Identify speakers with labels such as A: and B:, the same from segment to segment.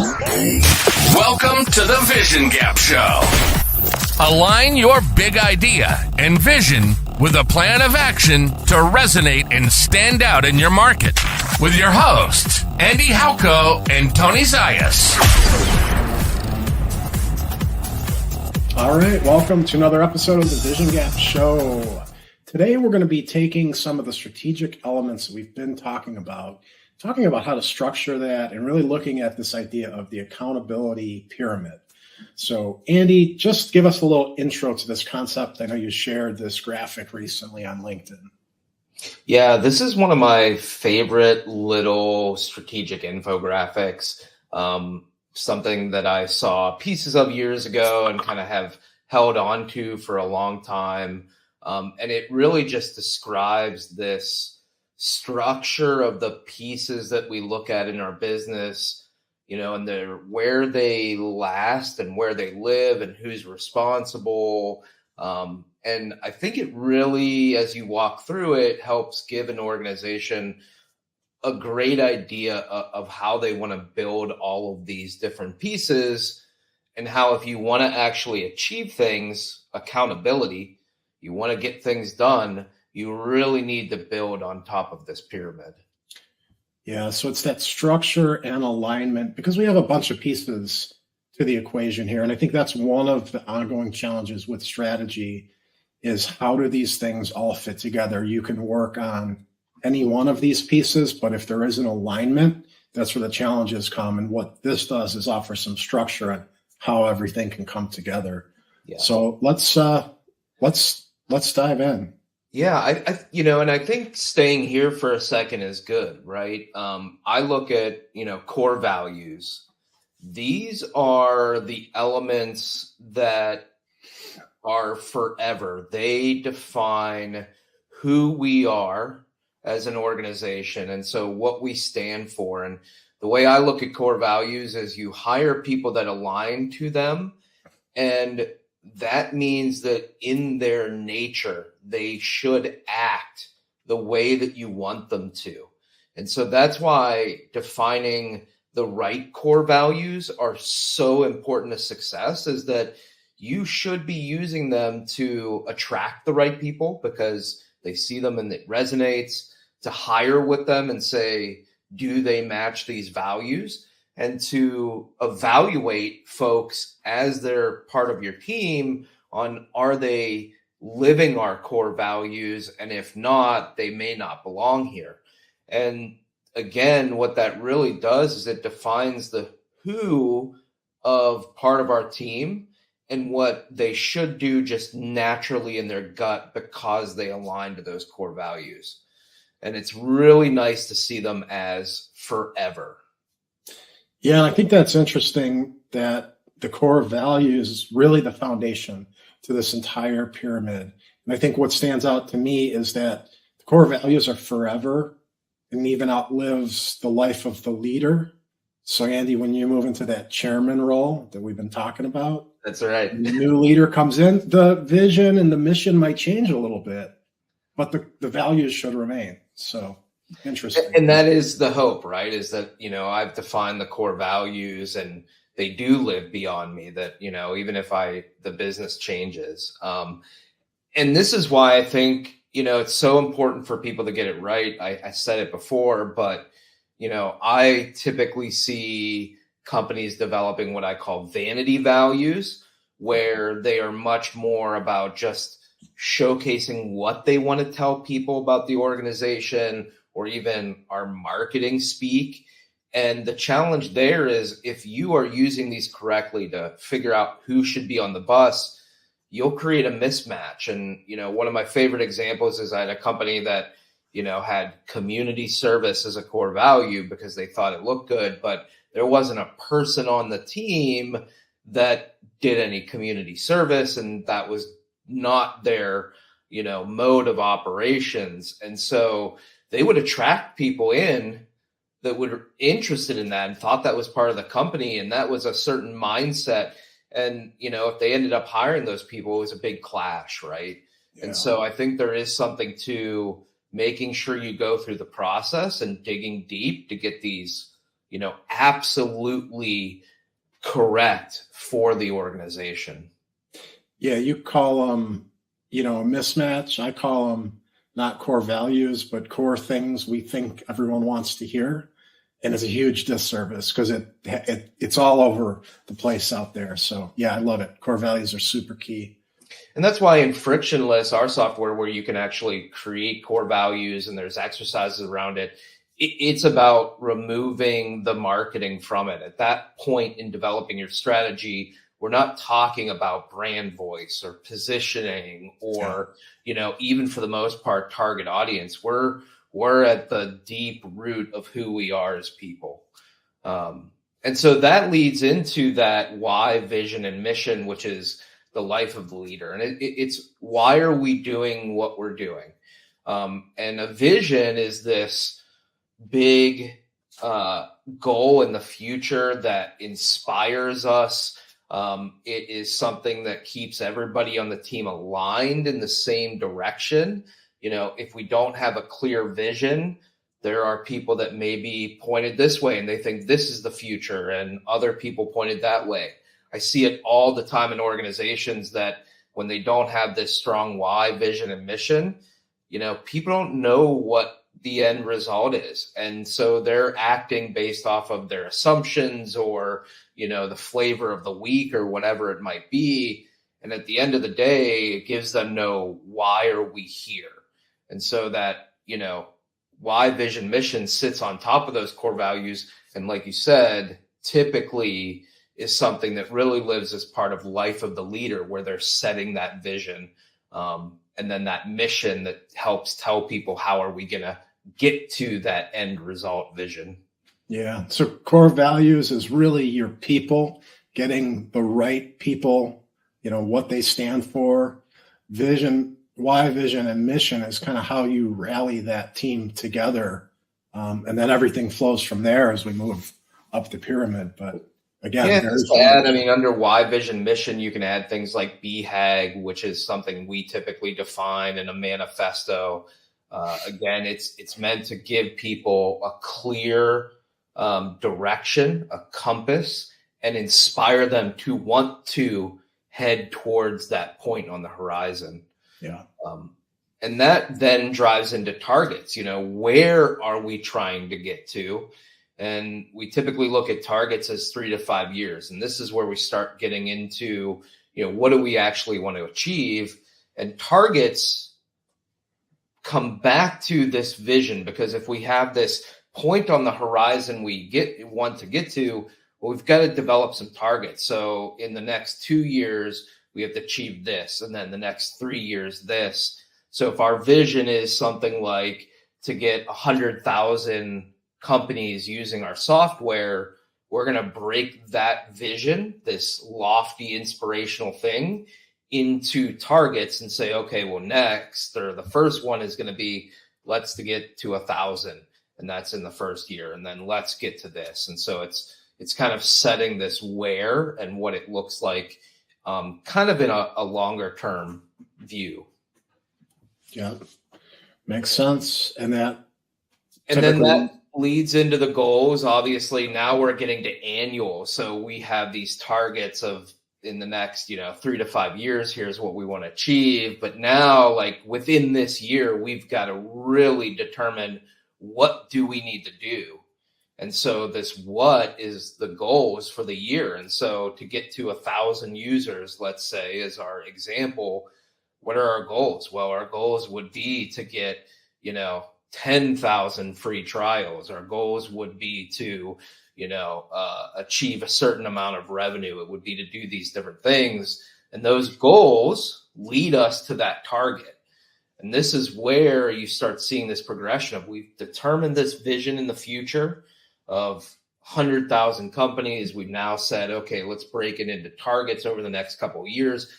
A: Welcome to the Vision Gap Show. Align your big idea and vision with a plan of action to resonate and stand out in your market. With your hosts, Andy Halko and Tony Zayas.
B: All right, welcome to another episode of the Vision Gap Show. Today we're going to be taking some of the strategic elements that we've been talking about how to structure that and really looking at this idea of the accountability pyramid. So Andy, just give us a little intro to this concept. I know you shared this graphic recently on LinkedIn.
C: Yeah, this is one of my favorite little strategic infographics. Something that I saw pieces of years ago and kind of have held on to for a long time. And it really just describes this structure of the pieces that we look at in our business, and where they last and where they live and who's responsible. And I think it really, as you walk through it, helps give an organization a great idea of how they want to build all of these different pieces, and how if you want to actually achieve things, accountability, you want to get things done, you really need to build on top of this pyramid.
B: Yeah, so it's that structure and alignment, because we have a bunch of pieces to the equation here. And I think that's one of the ongoing challenges with strategy is how do these things all fit together? You can work on any one of these pieces, but if there is an alignment, that's where the challenges come. And what this does is offer some structure on how everything can come together. Yeah. So let's dive in.
C: Yeah, and I think staying here for a second is good, right? I look at, core values. These are the elements that are forever. They define who we are as an organization. And so what we stand for. And the way I look at core values is you hire people that align to them. And that means that in their nature, they should act the way that you want them to. And so that's why defining the right core values are so important to success, is that you should be using them to attract the right people because they see them and it resonates, to hire with them and say, do they match these values? And to evaluate folks as they're part of your team on, are they living our core values? And if not, they may not belong here. And again, what that really does is it defines the who of part of our team and what they should do just naturally in their gut because they align to those core values. And it's really nice to see them as forever.
B: Yeah, I think that's interesting that the core values is really the foundation to this entire pyramid. And I think what stands out to me is that the core values are forever and even outlives the life of the leader. So Andy, when you move into that chairman role that we've been talking about,
C: that's right.
B: The new leader comes in, the vision and the mission might change a little bit, but the values should remain. So interesting.
C: And that is the hope, right? Is that, I've defined the core values and they do live beyond me, that, even if the business changes. And this is why I think, it's so important for people to get it right. I said it before, but, I typically see companies developing what I call vanity values, where they are much more about just showcasing what they want to tell people about the organization or even our marketing speak. And the challenge there is if you are using these correctly to figure out who should be on the bus, you'll create a mismatch. And, one of my favorite examples is I had a company that, had community service as a core value because they thought it looked good, but there wasn't a person on the team that did any community service. And that was not their, mode of operations. And so they would attract people in that were interested in that and thought that was part of the company. And that was a certain mindset. And, if they ended up hiring those people, it was a big clash, right? Yeah. And so I think there is something to making sure you go through the process and digging deep to get these, absolutely correct for the organization.
B: Yeah, you call them, a mismatch. I call them not core values, but core things we think everyone wants to hear. And it's a huge disservice because it's all over the place out there. So yeah, I love it. Core values are super key.
C: And that's why in Frictionless, our software, where you can actually create core values and there's exercises around it, it's about removing the marketing from it. At that point in developing your strategy, we're not talking about brand voice or positioning or, even for the most part, target audience. We're at the deep root of who we are as people. And so that leads into that why, vision, and mission, which is the life of the leader. And it's why are we doing what we're doing? And a vision is this big goal in the future that inspires us. It is something that keeps everybody on the team aligned in the same direction. If we don't have a clear vision, there are people that may be pointed this way and they think this is the future, and other people pointed that way. I see it all the time in organizations that when they don't have this strong why, vision, and mission, people don't know what the end result is. And so they're acting based off of their assumptions or, the flavor of the week or whatever it might be. And at the end of the day, it gives them no why are we here? And so that, why, vision, mission sits on top of those core values. And like you said, typically is something that really lives as part of life of the leader, where they're setting that vision. And then that mission that helps tell people how are we going to get to that end result vision.
B: Yeah. So core values is really your people, getting the right people, what they stand for. Vision, why, vision, and mission is kind of how you rally that team together. And then everything flows from there as we move up the pyramid. But again,
C: under why, vision, mission, you can add things like BHAG, which is something we typically define in a manifesto. Again, it's meant to give people a clear direction, a compass, and inspire them to want to head towards that point on the horizon.
B: Yeah.
C: And that then drives into targets. Where are we trying to get to? And we typically look at targets as 3 to 5 years. And this is where we start getting into, what do we actually want to achieve? And targets come back to this vision, because if we have this point on the horizon we want to get to, well, we've got to develop some targets. So in the next 2 years, we have to achieve this. And then the next 3 years, this. So if our vision is something like to get 100,000 companies using our software, we're going to break that vision, this lofty inspirational thing, into targets and say, okay, well, next, or the first one is going to be, let's to get to 1,000. And that's in the first year. And then let's get to this. And so it's kind of setting this where and what it looks like, kind of in a longer term view.
B: Yeah, makes sense. And then
C: that leads into the goals. Obviously, now we're getting to annual. So we have these targets of in the next, 3 to 5 years, here's what we want to achieve. But now, like within this year, we've got to really determine what do we need to do. And so this what is the goals for the year. And so to get to 1,000 users, let's say, is our example, what are our goals? Well, our goals would be to get, 10,000 free trials. Our goals would be to, achieve a certain amount of revenue. It would be to do these different things. And those goals lead us to that target. And this is where you start seeing this progression of we've determined this vision in the future of 100,000 companies. We've now said, okay, let's break it into targets over the next couple of years.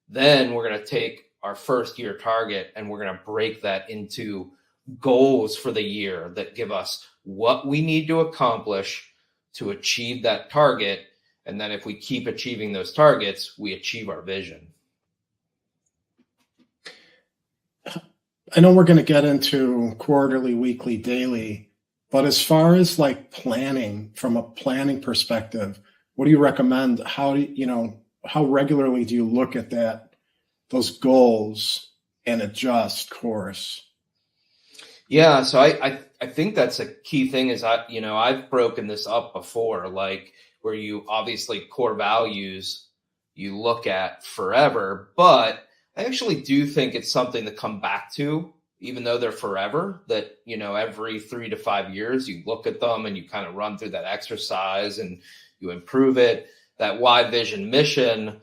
C: Then we're going to take our first year target and we're going to break that into goals for the year that give us what we need to accomplish to achieve that target. And then if we keep achieving those targets, we achieve our vision.
B: I know we're going to get into quarterly, weekly, daily, But as far as like planning, from a planning perspective, what do you recommend? How regularly do you look at those goals and adjust course?
C: Yeah, so I think that's a key thing is I've broken this up before, like where you obviously core values you look at forever, but I actually do think it's something to come back to, even though they're forever, that, every 3 to 5 years you look at them and you kind of run through that exercise and you improve it. That why, vision, mission,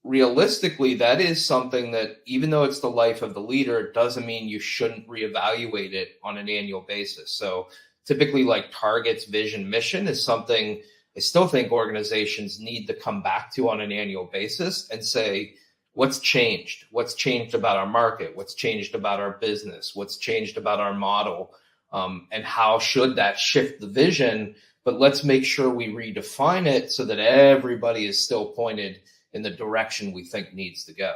C: realistically, that is something that even though it's the life of the leader, it doesn't mean you shouldn't reevaluate it on an annual basis. So typically like targets, vision, mission is something I still think organizations need to come back to on an annual basis and say, what's changed? What's changed about our market? What's changed about our business? What's changed about our model? And how should that shift the vision? But let's make sure we redefine it so that everybody is still pointed in the direction we think needs to go.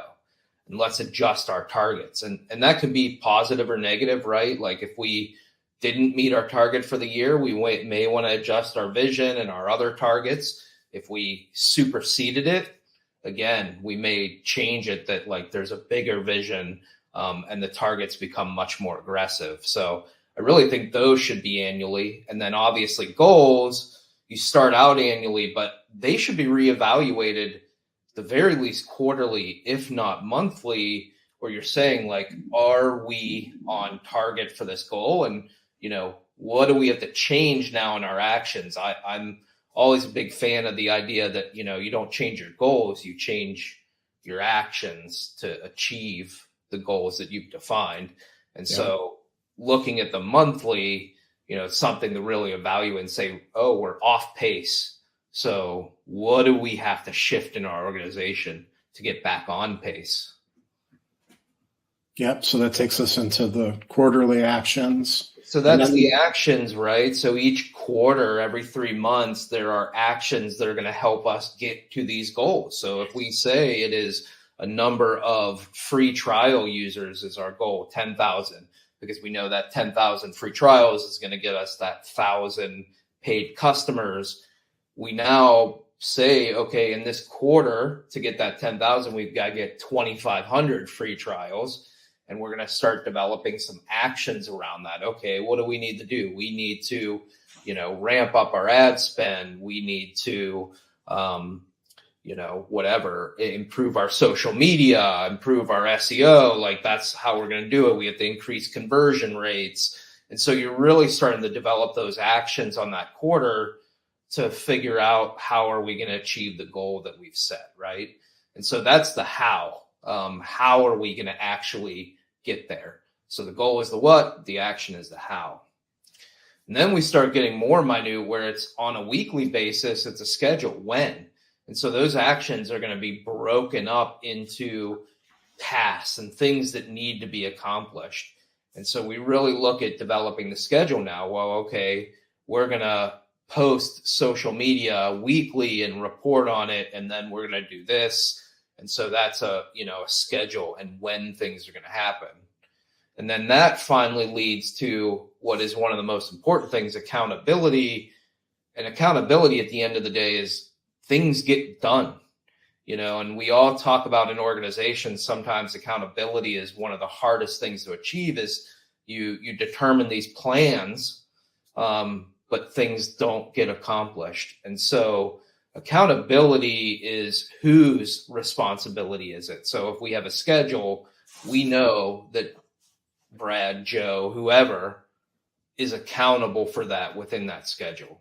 C: And let's adjust our targets. And that can be positive or negative, right? Like if we didn't meet our target for the year, we may want to adjust our vision and our other targets. If we superseded it, again, we may change it that like there's a bigger vision and the targets become much more aggressive. So I really think those should be annually. And then obviously goals, you start out annually, but they should be reevaluated the very least quarterly, if not monthly, where you're saying like, are we on target for this goal? And, what do we have to change now in our actions? I'm always a big fan of the idea that, you don't change your goals, you change your actions to achieve the goals that you've defined. And so looking at the monthly, it's something to really evaluate and say, oh, we're off pace. So what do we have to shift in our organization to get back on pace?
B: Yep. So that takes us into the quarterly actions.
C: So that's the actions, right? So each quarter, every 3 months, there are actions that are going to help us get to these goals. So if we say it is a number of free trial users is our goal, 10,000, because we know that 10,000 free trials is going to get us that 1,000 paid customers. We now say, okay, in this quarter to get that 10,000, we've got to get 2,500 free trials. And we're going to start developing some actions around that. Okay, what do we need to do? We need to, ramp up our ad spend. We need to, improve our social media, improve our SEO. Like that's how we're going to do it. We have to increase conversion rates. And so you're really starting to develop those actions on that quarter to figure out how are we going to achieve the goal that we've set, right? And so that's the how. How are we going to actually get there? So the goal is the what, the action is the how. And then we start getting more minute where it's on a weekly basis, it's a schedule, when. And so those actions are going to be broken up into tasks and things that need to be accomplished. And so we really look at developing the schedule now. Well, okay, we're going to post social media weekly and report on it, and then we're going to do this. And so that's a schedule and when things are going to happen. And then that finally leads to what is one of the most important things, accountability. And accountability at the end of the day is things get done, and we all talk about in organizations, sometimes accountability is one of the hardest things to achieve is you determine these plans, but things don't get accomplished. And so accountability is whose responsibility is it? So if we have a schedule, we know that Brad, Joe, whoever is accountable for that within that schedule.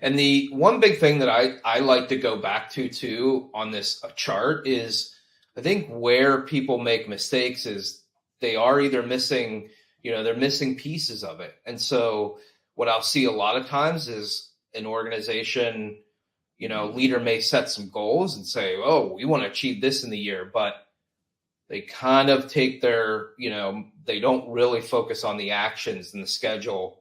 C: And the one big thing that I like to go back to too on this chart is I think where people make mistakes is they are either missing, they're missing pieces of it. And so what I'll see a lot of times is an organization, leader may set some goals and say, oh, we want to achieve this in the year, but they kind of take their, they don't really focus on the actions and the schedule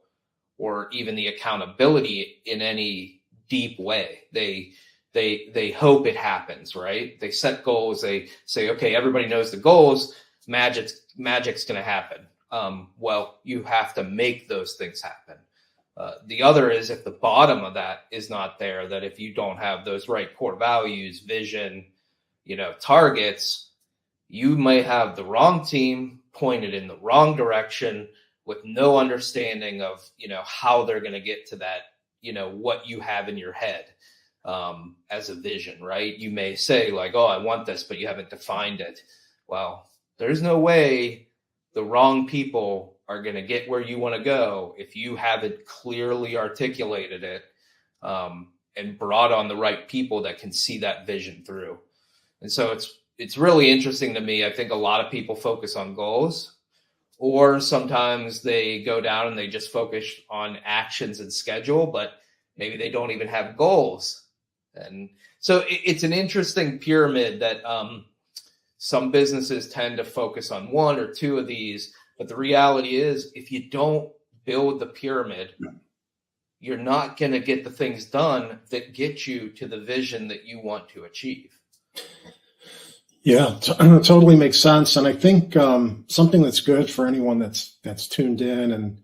C: or even the accountability in any deep way. They hope it happens, right? They set goals. They say, okay, everybody knows the goals. Magic's going to happen. well, you have to make those things happen. The other is if the bottom of that is not there, that if you don't have those right core values, vision, targets, you may have the wrong team pointed in the wrong direction with no understanding of, how they're going to get to that, what you have in your head as a vision, right? You may say like, oh, I want this, but you haven't defined it. Well, there's no way the wrong people are going to get where you want to go if you haven't clearly articulated it and brought on the right people that can see that vision through. And so it's really interesting to me. I think a lot of people focus on goals, or sometimes they go down and they just focus on actions and schedule, but maybe they don't even have goals. And so it's an interesting pyramid that some businesses tend to focus on one or two of these. But the reality is, if you don't build the pyramid, you're not going to get the things done that get you to the vision that you want to achieve.
B: Yeah, totally makes sense. And I think something that's good for anyone that's tuned in and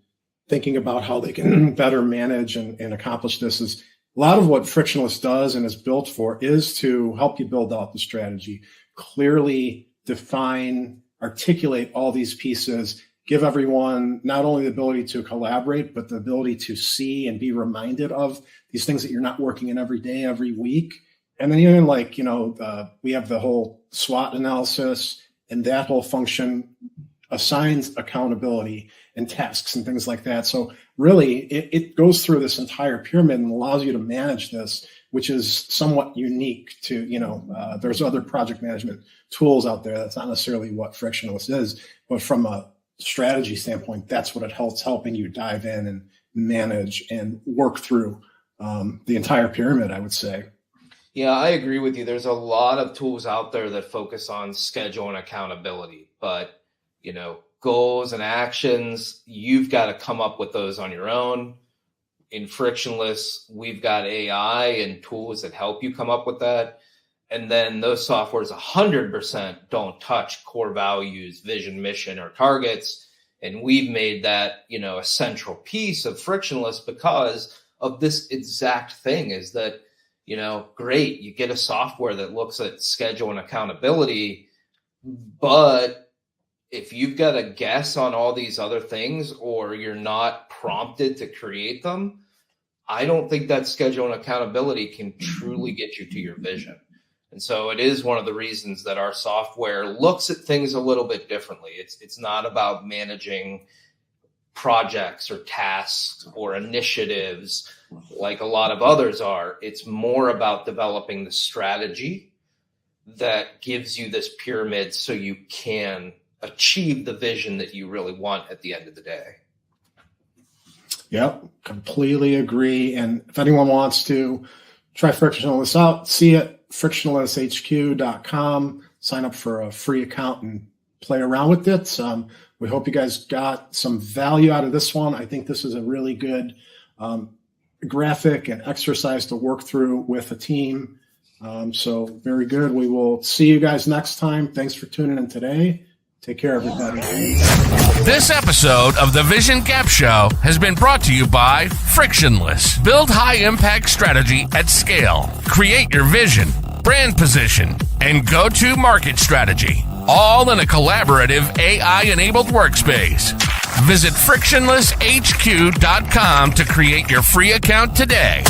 B: thinking about how they can better manage and accomplish this is a lot of what Frictionless does and is built for is to help you build out the strategy, clearly define, articulate all these pieces, give everyone not only the ability to collaborate, but the ability to see and be reminded of these things that you're not working in every day, every week. And then even we have the whole SWOT analysis, and that whole function assigns accountability and tasks and things like that. So really it goes through this entire pyramid and allows you to manage this, which is somewhat unique to, there's other project management tools out there. That's not necessarily what Frictionless is, but from a strategy standpoint, that's what it helping you dive in and manage and work through the entire pyramid, I would say.
C: Yeah, I agree with you. There's a lot of tools out there that focus on schedule and accountability, but goals and actions, you've got to come up with those on your own. In Frictionless, we've got AI and tools that help you come up with that. And then those softwares 100% don't touch core values, vision, mission, or targets. And we've made that, a central piece of Frictionless because of this exact thing is that, great, you get a software that looks at schedule and accountability, but if you've got to guess on all these other things or you're not prompted to create them, I don't think that schedule and accountability can truly get you to your vision. And so it is one of the reasons that our software looks at things a little bit differently. It's not about managing projects or tasks or initiatives like a lot of others are. It's more about developing the strategy that gives you this pyramid so you can achieve the vision that you really want at the end of the day.
B: Yep, completely agree. And if anyone wants to try Frictionless out, see it, frictionlesshq.com, sign up for a free account and play around with it. We hope you guys got some value out of this one. I think this is a really good graphic and exercise to work through with a team. So very good. We will see you guys next time. Thanks for tuning in today. Take care, everybody.
A: This episode of the Vision Gap Show has been brought to you by Frictionless. Build high-impact strategy at scale. Create your vision, brand position, and go-to-market strategy. All in a collaborative AI-enabled workspace. Visit frictionlesshq.com to create your free account today.